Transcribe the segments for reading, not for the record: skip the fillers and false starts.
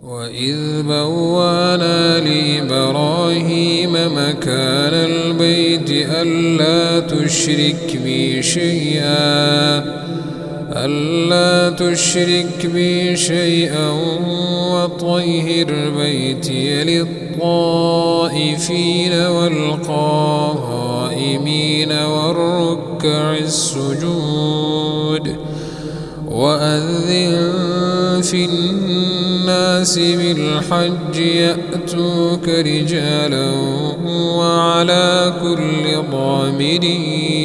وإذ بوأنا لإبراهيم مكان البيت ألا تشرك بي شيئا وطهر بيتي للطائفين والقائمين والركع السجود وأذن في الناس بالحج يأتوك رجالا وعلى كل ضامر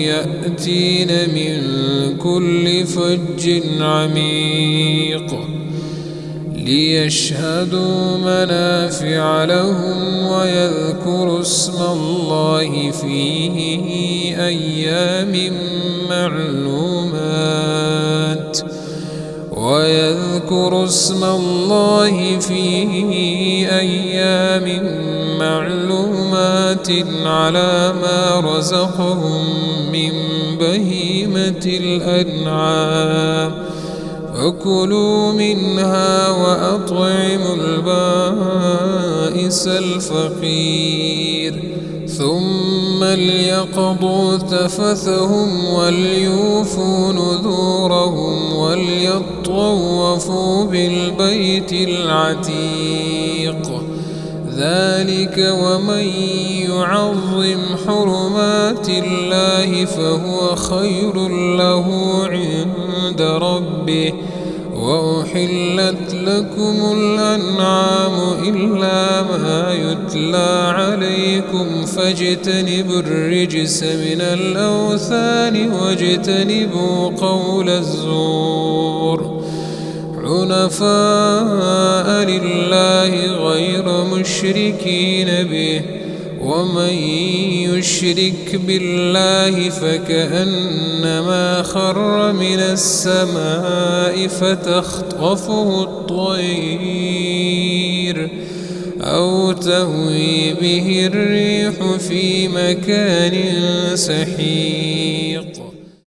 يأتين من كل فج عميق ليشهدوا منافع لهم ويذكروا اسم الله في أيام معلومات على ما رزقهم من بهيمة الأنعام فكلوا منها وأطعموا البائس الفقير ثم ليقضوا تفثهم وليوفوا نذورهم وليطوفوا بالبيت العتيق ذلك ومن يعظم حرمات الله فهو خير له عند ربه وأحلت لكم الأنعام إلا ما يتلى عليكم فاجتنبوا الرجس من الأوثان واجتنبوا قول الزور حنفاء لله غير مشركين به ومن يشرك بالله فكأنما خر من السماء فتخطفه الطير أو تهوي به الريح في مكان سحيق